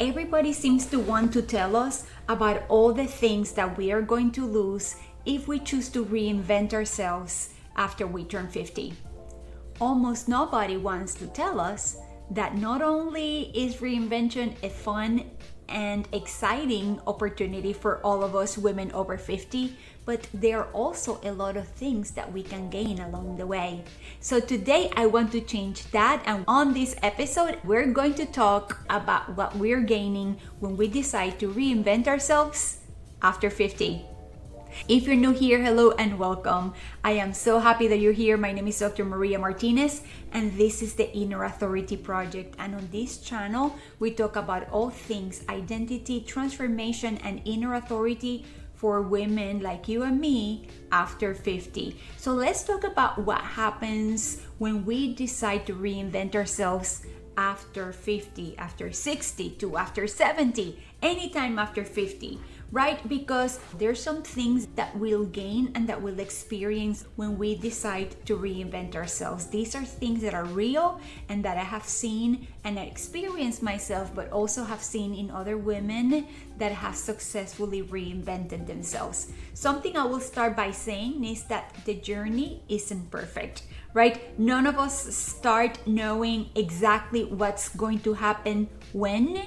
Everybody seems to want to tell us about all the things that we are going to lose if we choose to reinvent ourselves after we turn 50. Almost nobody wants to tell us that not only is reinvention a fun and exciting opportunity for all of us women over 50, but there are also a lot of things that we can gain along the way. So today I want to change that, and on this episode we're going to talk about what we're gaining when we decide to reinvent ourselves after 50. If you're new here, hello and welcome. I am so happy that you're here. My name is Dr. Maria Martinez, and this is the Inner Authority Project. And on this channel, we talk about all things identity, transformation, and inner authority for women like you and me after 50. So let's talk about what happens when we decide to reinvent ourselves after 50, after 60, after 70, anytime after 50. Right? Because there's some things that we'll gain and that we'll experience when we decide to reinvent ourselves. These are things that are real and that I have seen and I experienced myself, but also have seen in other women that have successfully reinvented themselves. Something I will start by saying is that the journey isn't perfect, right? None of us start knowing exactly what's going to happen when.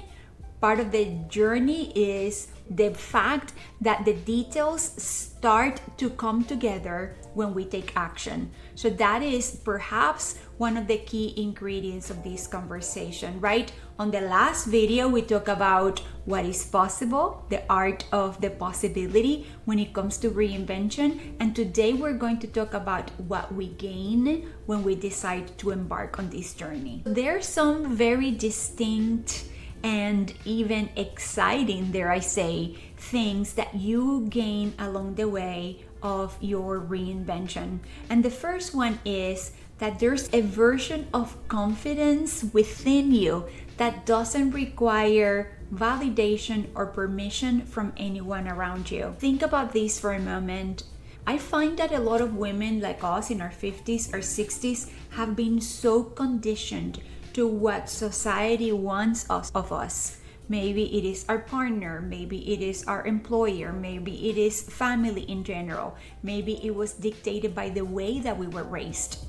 Part of the journey is the fact that the details start to come together when we take action. So that is perhaps one of the key ingredients of this conversation, right? On the last video, we talked about what is possible, the art of the possibility when it comes to reinvention. And today we're going to talk about what we gain when we decide to embark on this journey. There are some very distinct and even exciting, dare I say, things that you gain along the way of your reinvention. And the first one is that there's a version of confidence within you that doesn't require validation or permission from anyone around you. Think about this for a moment. I find that a lot of women like us in our 50s or 60s have been so conditioned to what society wants of us. Maybe it is our partner, maybe it is our employer, maybe it is family in general, maybe it was dictated by the way that we were raised.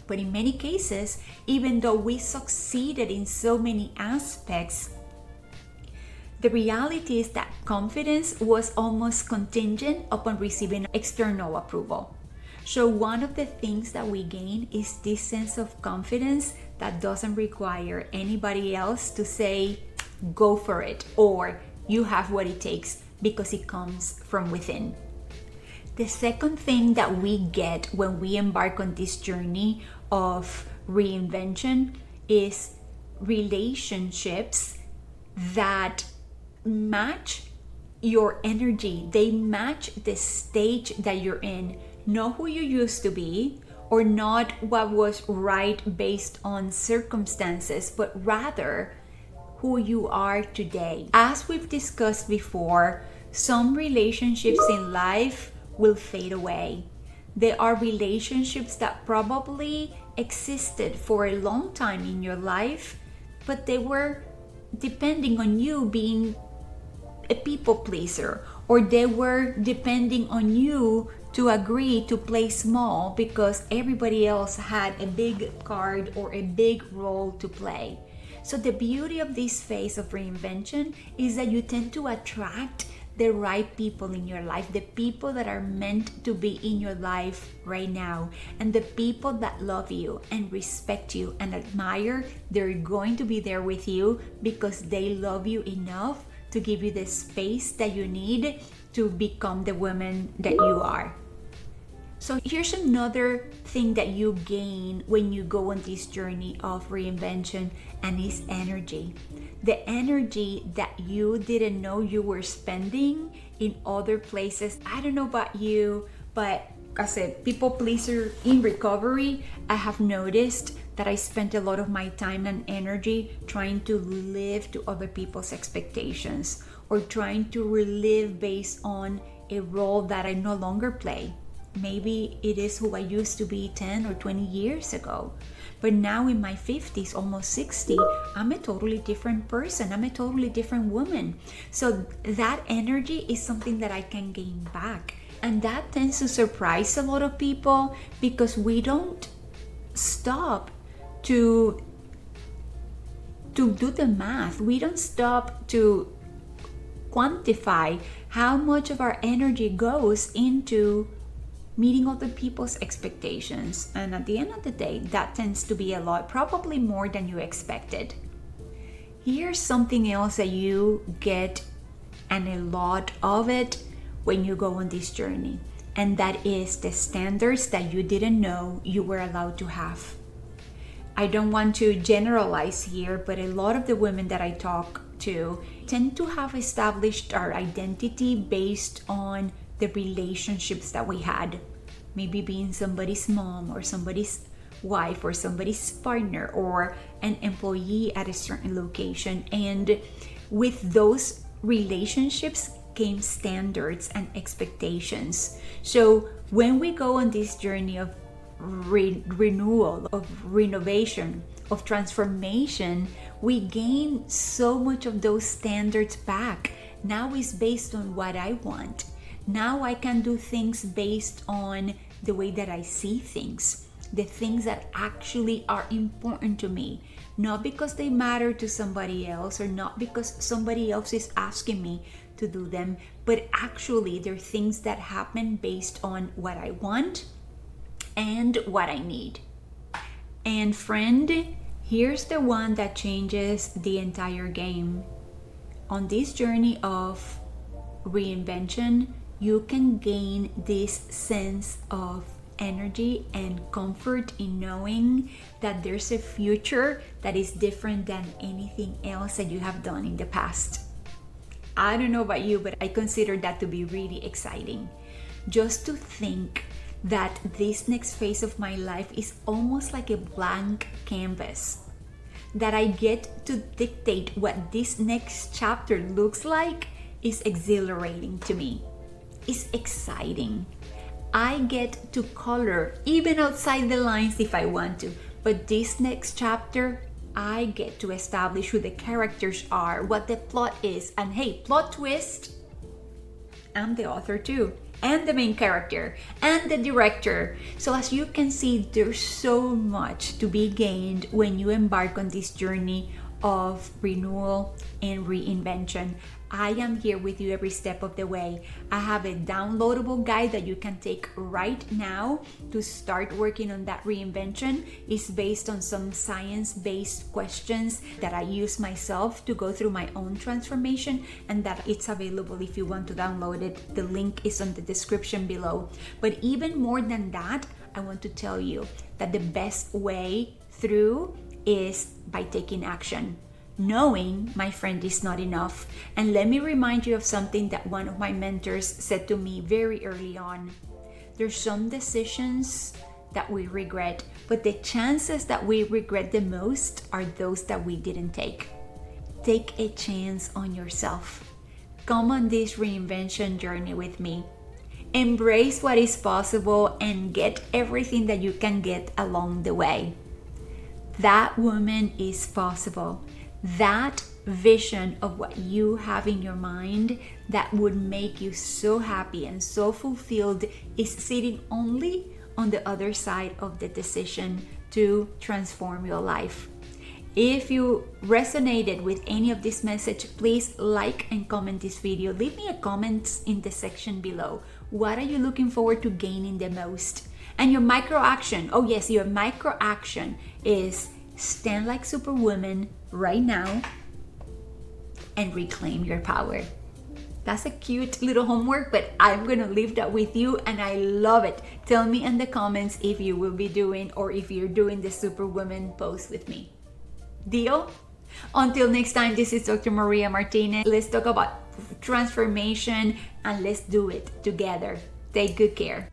But in many cases, even though we succeeded in so many aspects, the reality is that confidence was almost contingent upon receiving external approval. So one of the things that we gain is this sense of confidence that doesn't require anybody else to say, go for it, or you have what it takes, because it comes from within. The second thing that we get when we embark on this journey of reinvention is relationships that match your energy. They match the stage that you're in. Not who you used to be, or not what was right based on circumstances, but rather who you are today. As we've discussed before, some relationships in life will fade away. There are relationships that probably existed for a long time in your life, but they were depending on you being a people pleaser, or they were depending on you to agree to play small because everybody else had a big card or a big role to play. So the beauty of this phase of reinvention is that you tend to attract the right people in your life, the people that are meant to be in your life right now, and the people that love you and respect you and admire. They're going to be there with you because they love you enough to give you the space that you need to become the woman that you are. So here's another thing that you gain when you go on this journey of reinvention, and it's energy. The energy that you didn't know you were spending in other places. I don't know about you, but as a people pleaser in recovery, I have noticed that I spent a lot of my time and energy trying to live to other people's expectations, or trying to relive based on a role that I no longer play. Maybe it is who I used to be 10 or 20 years ago. But now in my 50s, almost 60, I'm a totally different person. I'm a totally different woman. So that energy is something that I can gain back. And that tends to surprise a lot of people because we don't stop to do the math. We don't stop to quantify how much of our energy goes into meeting other people's expectations. And at the end of the day, that tends to be a lot, probably more than you expected. Here's something else that you get, and a lot of it, when you go on this journey. And that is the standards that you didn't know you were allowed to have. I don't want to generalize here, but a lot of the women that I talk to tend to have established our identity based on the relationships that we had. Maybe being somebody's mom or somebody's wife or somebody's partner or an employee at a certain location. And with those relationships came standards and expectations. So when we go on this journey of renewal, of renovation, of transformation, we gain so much of those standards back. Now it's based on what I want. Now I can do things based on the way that I see things, the things that actually are important to me, not because they matter to somebody else or not because somebody else is asking me to do them, but actually they're things that happen based on what I want and what I need. And friend, here's the one that changes the entire game. On this journey of reinvention, you can gain this sense of energy and comfort in knowing that there's a future that is different than anything else that you have done in the past. I don't know about you, but I consider that to be really exciting. Just to think that this next phase of my life is almost like a blank canvas, that I get to dictate what this next chapter looks like is exhilarating to me. It's exciting. I get to color even outside the lines if I want to, but this next chapter, I get to establish who the characters are, what the plot is, and hey, plot twist, I'm the author too, and the main character, and the director. So as you can see, there's so much to be gained when you embark on this journey of renewal and reinvention. I am here with you every step of the way. I have a downloadable guide that you can take right now to start working on that reinvention. It's based on some science-based questions that I use myself to go through my own transformation, and that it's available if you want to download it. The link is on the description below. But even more than that, I want to tell you that the best way through is by taking action. Knowing, my friend, is not enough. And let me remind you of something that one of my mentors said to me very early on. There's some decisions that we regret, but the chances that we regret the most are those that we didn't take. Take a chance on yourself. Come on this reinvention journey with me. Embrace what is possible and get everything that you can get along the way. That woman is possible. That vision of what you have in your mind that would make you so happy and so fulfilled is sitting only on the other side of the decision to transform your life. If you resonated with any of this message, please like and comment this video. Leave me a comment in the section below. What are you looking forward to gaining the most? And your micro action, oh yes, your micro action is stand like Superwoman right now and reclaim your power. That's a cute little homework, but I'm gonna leave that with you and I love it. Tell me in the comments if you will be doing or if you're doing the Superwoman pose with me. Deal? Until next time, this is Dr. Maria Martinez. Let's talk about transformation and let's do it together. Take good care.